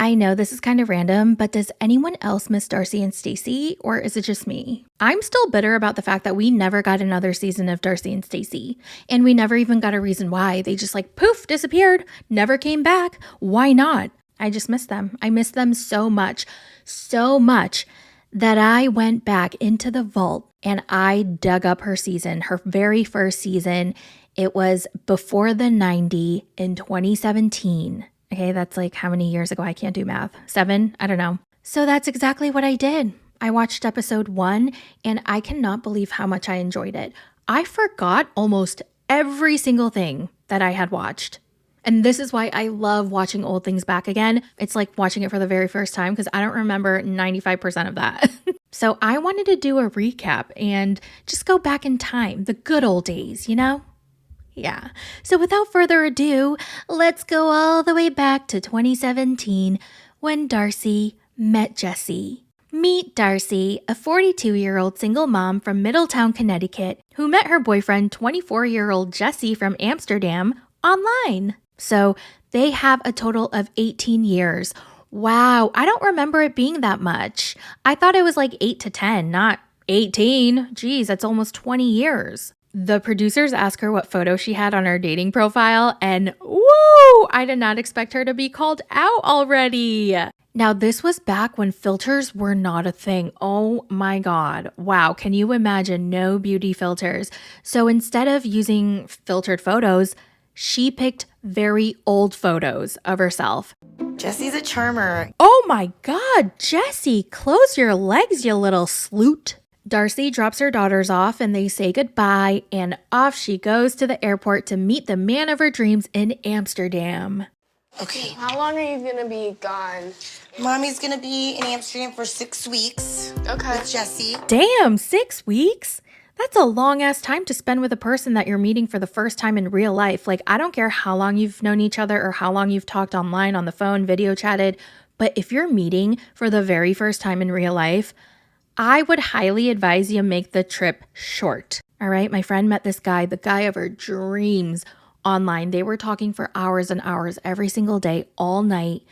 I know this is kind of random, but does anyone else miss Darcey and Stacey, or is it just me? I'm still bitter about the fact that we never got another season of Darcey and Stacey, and we never even got a reason why. They just like poof, disappeared, never came back. Why not? I just miss them. I miss them so much that I went back into the vault and I dug up her season, her very first season. It was before the 90 in 2017. Okay, that's like how many years ago? I can't do math. 7? I don't know. So that's exactly what I did. I watched episode 1 and I cannot believe how much I enjoyed it. I forgot almost every single thing that I had watched. And this is why I love watching old things back again. It's like watching it for the very first time because I don't remember 95% of that. So I wanted to do a recap and just go back in time, the good old days, you know? Yeah. So without further ado, let's go all the way back to 2017 when Darcey met Jesse. Meet Darcey, a 42-year-old single mom from Middletown, Connecticut, who met her boyfriend, 24-year-old Jesse from Amsterdam, online. So they have a total of 18 years. Wow, I don't remember it being that much. I thought it was like 8 to 10, not 18. Geez, that's almost 20 years. The producers asked her what photo she had on her dating profile, and woo, I did not expect her to be called out already. Now, this was back when filters were not a thing. Oh my God. Wow. Can you imagine no beauty filters? So instead of using filtered photos, she picked very old photos of herself. Jesse's a charmer. Oh my God, Jesse, close your legs, you little sloot. Darcey drops her daughters off and they say goodbye, and off she goes to the airport to meet the man of her dreams in Amsterdam. Okay. How long are you gonna be gone? Mommy's gonna be in Amsterdam for 6 weeks. Okay. With Jesse. Damn, 6 weeks? That's a long ass time to spend with a person that you're meeting for the first time in real life. Like, I don't care how long you've known each other or how long you've talked online, on the phone, video chatted, but if you're meeting for the very first time in real life, I would highly advise you make the trip short. All right. My friend met this guy, the guy of her dreams, online. They were talking for hours and hours every single day, all night.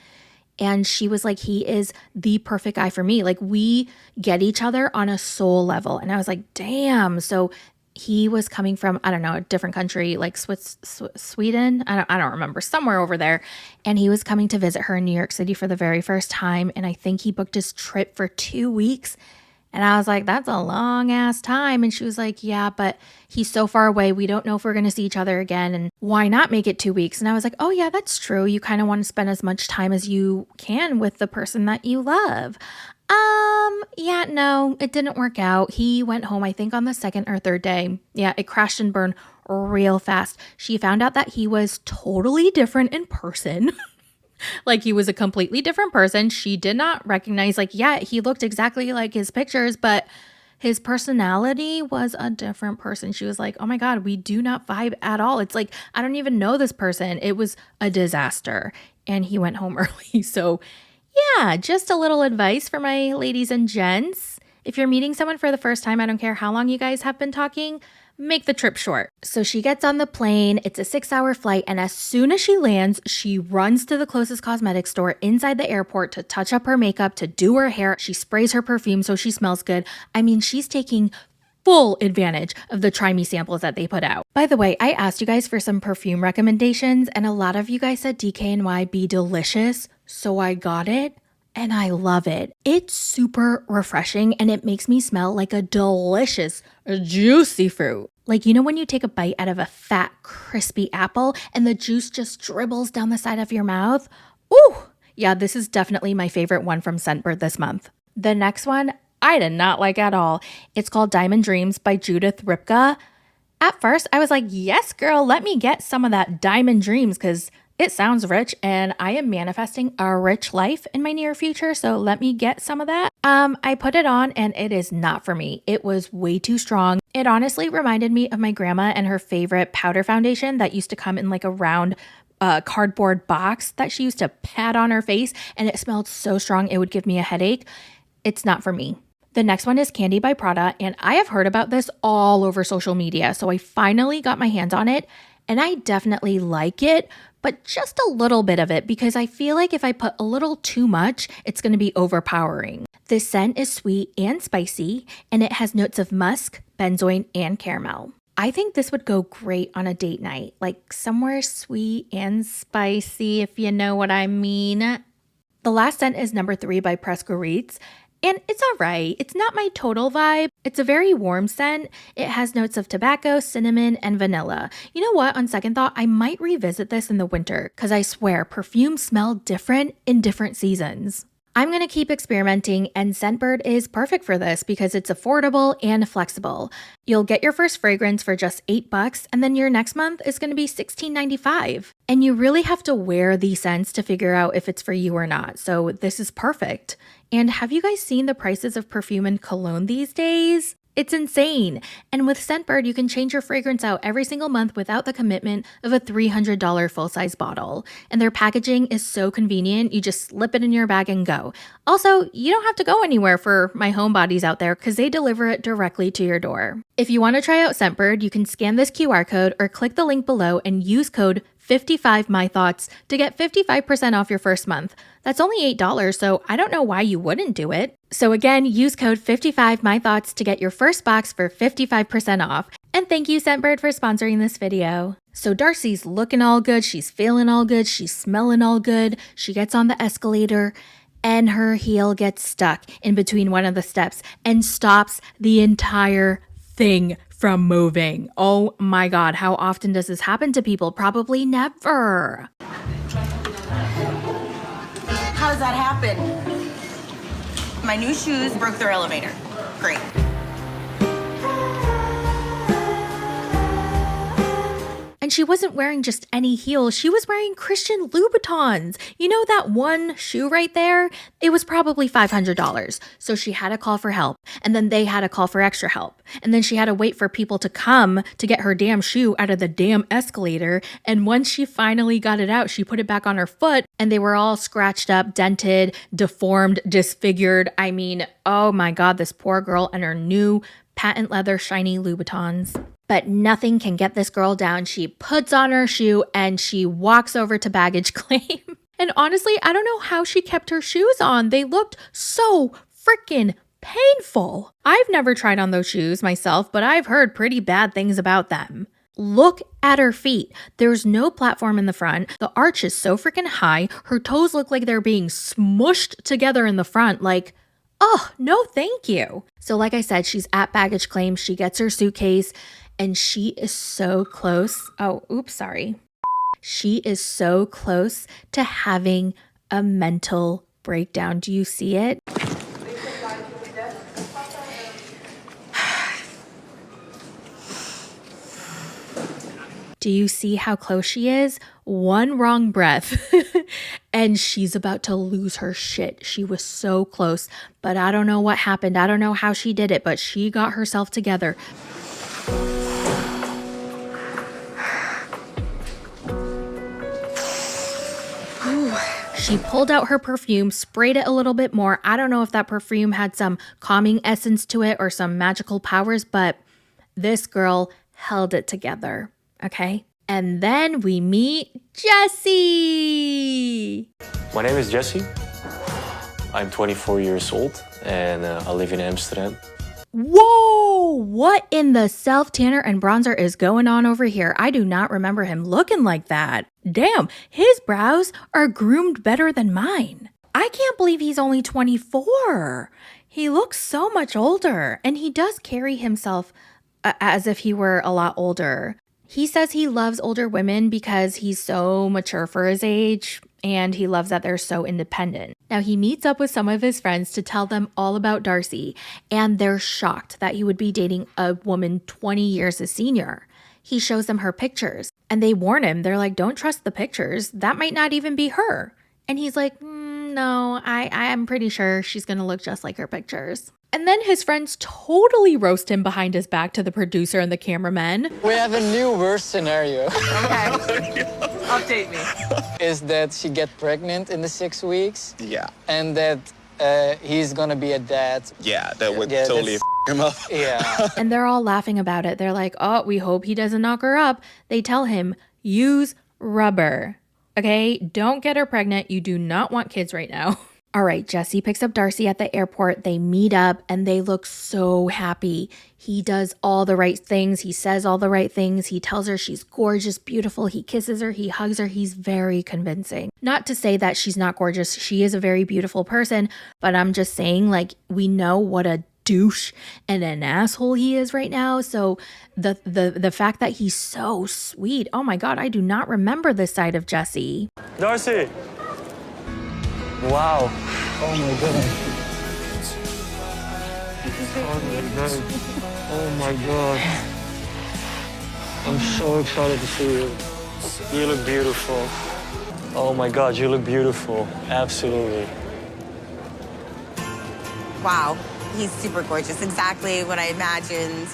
And she was like, he is the perfect guy for me. Like, we get each other on a soul level. And I was like, damn. So he was coming from, I don't know, a different country, like Sweden. I don't remember, somewhere over there. And he was coming to visit her in New York City for the very first time. And I think he booked his trip for 2 weeks. And I was like, that's a long ass time. And she was like, yeah, but he's so far away. We don't know if we're going to see each other again. And why not make it 2 weeks? And I was like, oh yeah, that's true. You kind of want to spend as much time as you can with the person that you love. Yeah, no, it didn't work out. He went home, I think on the second or third day. Yeah, it crashed and burned real fast. She found out that he was totally different in person. Like, he was a completely different person. She did not recognize, like, yeah, he looked exactly like his pictures, but his personality was a different person. She was like, oh my God, we do not vibe at all. It's like, I don't even know this person. It was a disaster. And he went home early. So yeah, just a little advice for my ladies and gents. If you're meeting someone for the first time, I don't care how long you guys have been talking, make the trip short. So she gets on the plane. It's a 6-hour flight. And as soon as she lands, she runs to the closest cosmetic store inside the airport to touch up her makeup, to do her hair. She sprays her perfume so she smells good. I mean, she's taking full advantage of the Try Me samples that they put out. By the way, I asked you guys for some perfume recommendations, and a lot of you guys said DKNY Be Delicious. So I got it. And I love it. It's super refreshing and it makes me smell like a delicious, juicy fruit. Like, you know when you take a bite out of a fat, crispy apple and the juice just dribbles down the side of your mouth? Ooh, yeah, this is definitely my favorite one from Scentbird this month. The next one, I did not like at all. It's called Diamond Dreams by Judith Ripka. At first, I was like, yes, girl, let me get some of that Diamond Dreams because it sounds rich and I am manifesting a rich life in my near future. So let me get some of that. I put it on and it is not for me. It was way too strong. It honestly reminded me of my grandma and her favorite powder foundation that used to come in like a round cardboard box that she used to pat on her face. And it smelled so strong it would give me a headache. It's not for me. The next one is Candy by Prada. And I have heard about this all over social media. So I finally got my hands on it. And I definitely like it, but just a little bit of it because I feel like if I put a little too much, it's going to be overpowering. This scent is sweet and spicy, and it has notes of musk, benzoin, and caramel. I think this would go great on a date night, like somewhere sweet and spicy, if you know what I mean. The last scent is number 3 by Prescoritz, and it's alright. It's not my total vibe. It's a very warm scent. It has notes of tobacco, cinnamon, and vanilla. You know what? On second thought, I might revisit this in the winter, because I swear perfumes smell different in different seasons. I'm going to keep experimenting, and Scentbird is perfect for this because it's affordable and flexible. You'll get your first fragrance for just $8, and then your next month is going to be $16.95. And you really have to wear these scents to figure out if it's for you or not, so this is perfect. And have you guys seen the prices of perfume and cologne these days? It's insane. And with Scentbird, you can change your fragrance out every single month without the commitment of a $300 full-size bottle. And their packaging is so convenient, you just slip it in your bag and go. Also, you don't have to go anywhere for my homebodies out there because they deliver it directly to your door. If you want to try out Scentbird, you can scan this QR code or click the link below and use code 55MyThoughts to get 55% off your first month. That's only $8, so I don't know why you wouldn't do it. So again, use code 55MyThoughts to get your first box for 55% off. And thank you, Scentbird, for sponsoring this video. So Darcey's looking all good, she's feeling all good, she's smelling all good. She gets on the escalator and her heel gets stuck in between one of the steps and stops the entire thing from moving. Oh my God, how often does this happen to people? Probably never. How does that happen? My new shoes broke their elevator. Great. And she wasn't wearing just any heels, she was wearing Christian Louboutins. You know that one shoe right there? It was probably $500. So she had to call for help, and then they had to call for extra help. And then she had to wait for people to come to get her damn shoe out of the damn escalator. And once she finally got it out, she put it back on her foot, and they were all scratched up, dented, deformed, disfigured. I mean, oh my God, this poor girl and her new patent leather shiny Louboutins. But nothing can get this girl down. She puts on her shoe and she walks over to baggage claim. And honestly, I don't know how she kept her shoes on. They looked so freaking painful. I've never tried on those shoes myself, but I've heard pretty bad things about them. Look at her feet. There's no platform in the front. The arch is so freaking high. Her toes look like they're being smushed together in the front. Like, oh, no thank you. So like I said, she's at baggage claim. She gets her suitcase and she is so close. Oh, oops, sorry. She is so close to having a mental breakdown. Do you see it? Do you see how close she is? One wrong breath and she's about to lose her shit. She was so close, but I don't know what happened. I don't know how she did it, but she got herself together. She pulled out her perfume, sprayed it a little bit more. I don't know if that perfume had some calming essence to it or some magical powers, but this girl held it together, okay? And then we meet Jesse. My name is Jesse. I'm 24 years old and I live in Amsterdam. Whoa! What in the self-tanner and bronzer is going on over here? I do not remember him looking like that. Damn, his brows are groomed better than mine. I can't believe he's only 24. He looks so much older, and he does carry himself as if he were a lot older. He says he loves older women because he's so mature for his age, and he loves that they're so independent. Now, he meets up with some of his friends to tell them all about Darcey, and they're shocked that he would be dating a woman 20 years his senior. He shows them her pictures, and they warn him. They're like, don't trust the pictures. That might not even be her. And he's like, no, I am pretty sure she's going to look just like her pictures. And then his friends totally roast him behind his back to the producer and the cameraman. We have a new worst scenario. Okay. Update me. Is that she get pregnant in the 6 weeks. Yeah. And that he's gonna be a dad. Yeah, that would totally f him up. Yeah. And they're all laughing about it. They're like, oh, we hope he doesn't knock her up. They tell him, use rubber. okay? Don't get her pregnant. You do not want kids right now. All right, Jesse picks up Darcey at the airport. They meet up and they look so happy. He does all the right things. He says all the right things. He tells her she's gorgeous, beautiful. He kisses her. He hugs her. He's very convincing. Not to say that she's not gorgeous. She is a very beautiful person, but I'm just saying, like, we know what a douche and an asshole he is right now. So the fact that he's so sweet, oh my God, I do not remember this side of Jesse. Darcey! Wow. Oh my goodness. Oh my God. I'm so excited to see you. You look beautiful. Oh my God, you look beautiful. Absolutely. Wow, he's super gorgeous. Exactly what I imagined.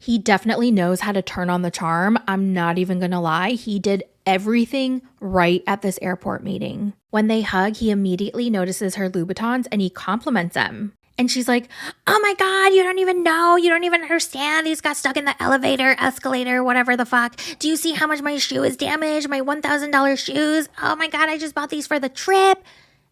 He definitely knows how to turn on the charm. I'm not even gonna lie. He did everything right at this airport meeting. When they hug, he immediately notices her Louboutins and he compliments them. And she's like, oh my God, you don't even know. You don't even understand. These got stuck in the elevator, escalator, whatever the fuck. Do you see how much my shoe is damaged? My $1,000 shoes. Oh my God, I just bought these for the trip.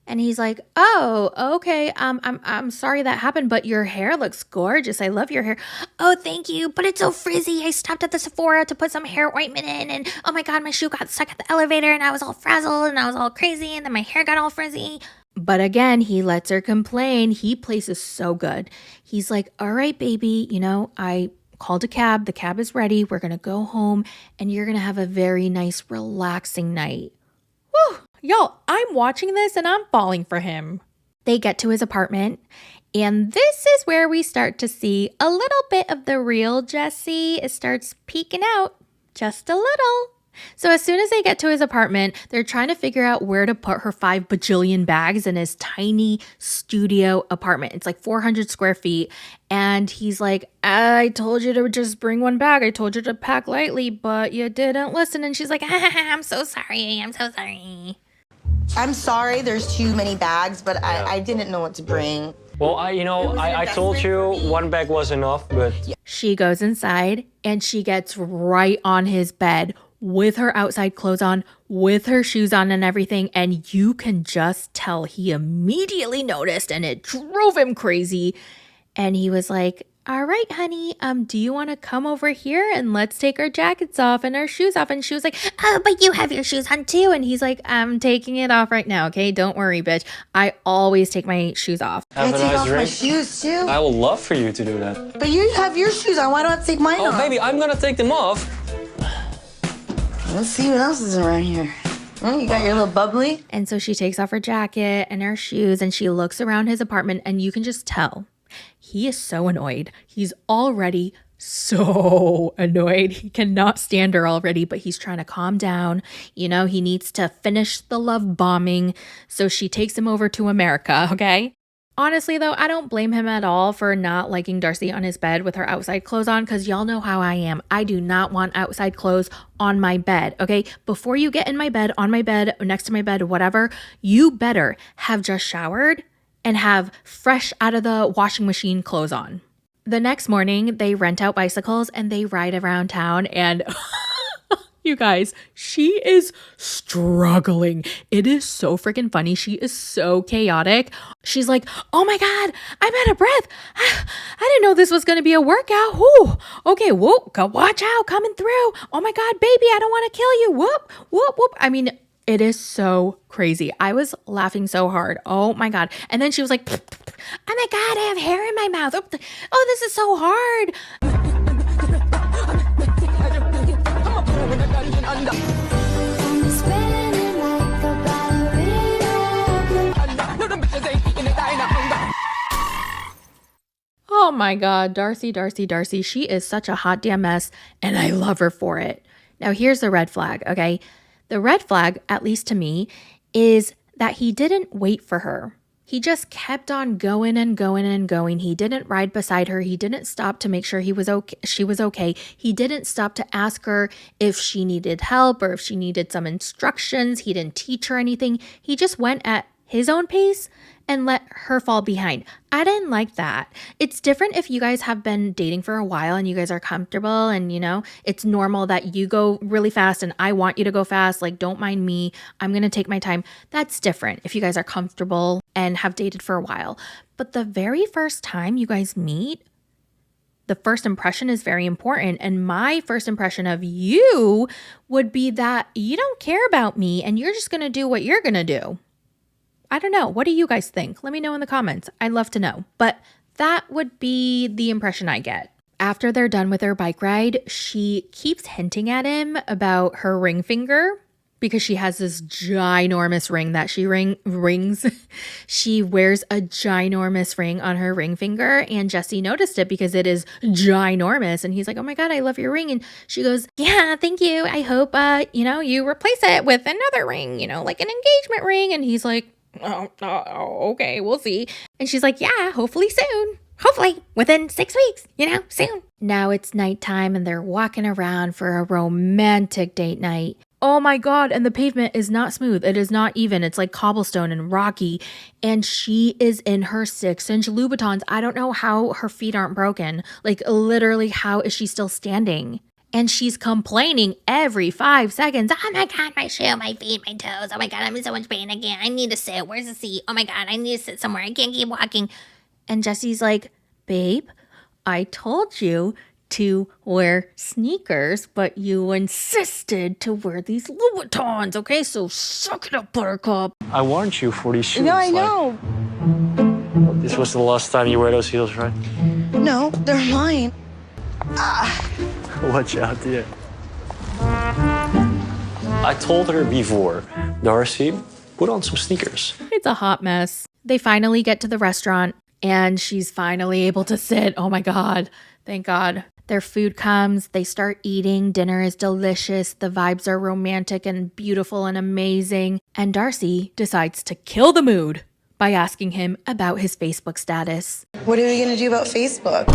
And he's like, oh, okay. I'm sorry that happened, but your hair looks gorgeous. I love your hair. Oh, thank you. But it's so frizzy. I stopped at the Sephora to put some hair ointment in. And oh my God, my shoe got stuck at the elevator and I was all frazzled and I was all crazy. And then my hair got all frizzy. But again, he lets her complain. He plays so good. He's like, all right, baby, I called a cab. The cab is ready. We're going to go home and you're going to have a very nice, relaxing night. Whew. Y'all, I'm watching this and I'm falling for him. They get to his apartment, and this is where we start to see a little bit of the real Jesse. It starts peeking out just a little. So as soon as they get to his apartment, they're trying to figure out where to put her 5 bajillion bags in his tiny studio apartment. It's like 400 square feet. And he's like, I told you to just bring one bag. I told you to pack lightly, but you didn't listen. And she's like, I'm so sorry. I'm so sorry. I'm sorry there's too many bags, but I didn't know what to bring. Well, I told you one bag was enough, but... She goes inside and she gets right on his bed with her outside clothes on, with her shoes on and everything. And you can just tell he immediately noticed and it drove him crazy. And he was like, all right, honey, do you want to come over here and let's take our jackets off and our shoes off? And she was like, oh, but you have your shoes on too. And he's like, I'm taking it off right now, okay? Don't worry, bitch. I always take my shoes off. Have a take nice off drink. my shoes too. I would love for you to do that. But you have your shoes on. Why don't I take mine off? Oh, baby, I'm gonna take them off. Let's see what else is around here. Oh, you got your little bubbly. And so she takes off her jacket and her shoes and she looks around his apartment and you can just tell he is so annoyed. He's already so annoyed. He cannot stand her already, but he's trying to calm down. He needs to finish the love bombing. So she takes him over to America, okay? Honestly, though, I don't blame him at all for not liking Darcey on his bed with her outside clothes on, because y'all know how I am. I do not want outside clothes on my bed, okay? Before you get in my bed, on my bed, next to my bed, whatever, you better have just showered and have fresh out of the washing machine clothes on. The next morning, they rent out bicycles and they ride around town and... You guys, she is struggling. It is so freaking funny. She is so chaotic. She's like, oh my God, I'm out of breath. I didn't know this was going to be a workout. Whoo. Okay, whoop, watch out, coming through. Oh my God, baby, I don't want to kill you. Whoop, whoop, whoop. I mean, it is so crazy. I was laughing so hard. Oh my God. And then she was like, oh my God, I have hair in my mouth. Oh, this is so hard. Oh my God, Darcey. She is such a hot damn mess, and I love her for it. Now, here's the red flag, okay? The red flag, at least to me, is that he didn't wait for her. He just kept on going and going and going. He didn't ride beside her. He didn't stop to make sure she was okay. He didn't stop to ask her if she needed help or if she needed some instructions. He didn't teach her anything. He just went at his own pace and let her fall behind. I didn't like that. It's different if you guys have been dating for a while and you guys are comfortable and, you know, it's normal that you go really fast and I want you to go fast. Like, don't mind me. I'm going to take my time. That's different if you guys are comfortable and have dated for a while. But the very first time you guys meet, the first impression is very important. And my first impression of you would be that you don't care about me and you're just going to do what you're going to do. I don't know. What do you guys think? Let me know in the comments. I'd love to know. But that would be the impression I get. After they're done with their bike ride, she keeps hinting at him about her ring finger because she has this ginormous ring that she rings. She wears a ginormous ring on her ring finger, and Jesse noticed it because it is ginormous. And he's like, oh my God, I love your ring. And she goes, yeah, thank you. I hope, you replace it with another ring, like an engagement ring. And he's like, oh, okay, we'll see. And she's like, yeah, hopefully soon. Hopefully within 6 weeks, soon. Now it's nighttime and they're walking around for a romantic date night. Oh my God. And the pavement is not smooth. It is not even. It's like cobblestone and rocky. And she is in her 6-inch Louboutins. I don't know how her feet aren't broken. Like, literally, how is she still standing? And she's complaining every 5 seconds. Oh my God, my shoe, my feet, my toes. Oh my God, I'm in so much pain again. I need to sit. Where's the seat? Oh my God, I need to sit somewhere. I can't keep walking. And Jesse's like, babe, I told you to wear sneakers, but you insisted to wear these Louboutins, okay? So suck it up, buttercup. I warned you for these shoes. No, I know. This was the last time you wear those heels, right? No, they're mine. Watch out, dear. I told her before, Darcey, put on some sneakers. It's a hot mess. They finally get to the restaurant and she's finally able to sit. Oh my God. Thank God. Their food comes. They start eating. Dinner is delicious. The vibes are romantic and beautiful and amazing. And Darcey decides to kill the mood by asking him about his Facebook status. What are we going to do about Facebook?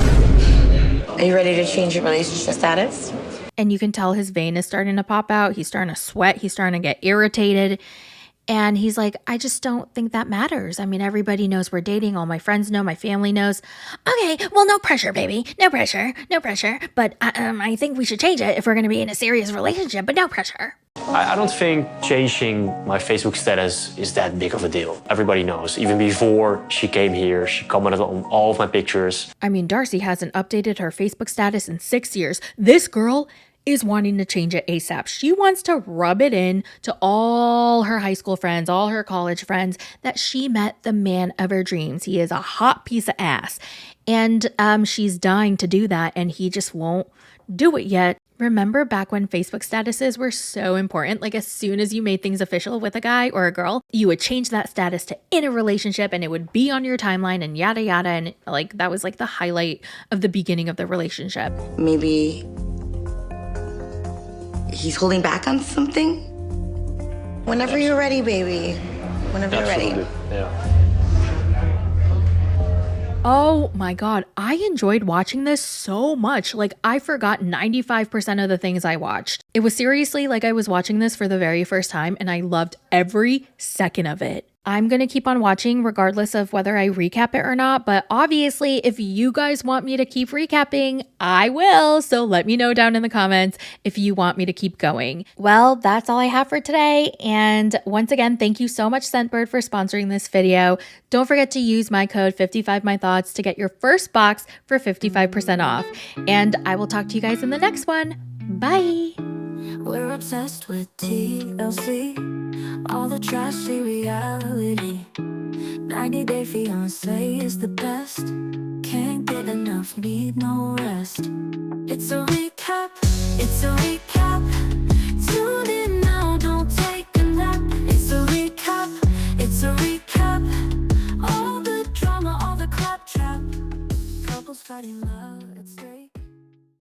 Are you ready to change your relationship status? And you can tell his vein is starting to pop out. He's starting to sweat. He's starting to get irritated. And he's like, I just don't think that matters. I mean, everybody knows we're dating. All my friends know. My family knows. Okay, well, no pressure, baby. No pressure. No pressure. But I think we should change it if we're going to be in a serious relationship, but no pressure. I don't think changing my Facebook status is that big of a deal. Everybody knows. Even before she came here, she commented on all of my pictures. I mean, Darcey hasn't updated her Facebook status in 6 years. This girl is wanting to change it ASAP. She wants to rub it in to all her high school friends, all her college friends, that she met the man of her dreams. He is a hot piece of ass. And she's dying to do that, and he just won't do it yet. Remember back when Facebook statuses were so important? Like, as soon as you made things official with a guy or a girl, you would change that status to in a relationship and it would be on your timeline and yada yada. And like, that was like the highlight of the beginning of the relationship. Maybe he's holding back on something? Whenever you're ready, baby. Whenever you're ready. Yeah. Oh my God, I enjoyed watching this so much. Like, I forgot 95% of the things I watched. It was seriously like I was watching this for the very first time and I loved every second of it. I'm going to keep on watching regardless of whether I recap it or not, but obviously if you guys want me to keep recapping, I will. So let me know down in the comments if you want me to keep going. Well, that's all I have for today. And once again, thank you so much, Scentbird, for sponsoring this video. Don't forget to use my code 55mythoughts to get your first box for 55% off. And I will talk to you guys in the next one. Bye. We're obsessed with TLC, all the trashy reality. 90 Day Fiancé is the best. Can't get enough, need no rest. It's a recap, it's a recap. Tune in now, don't take a nap. It's a recap, it's a recap. All the drama, all the claptrap. Couples fighting love.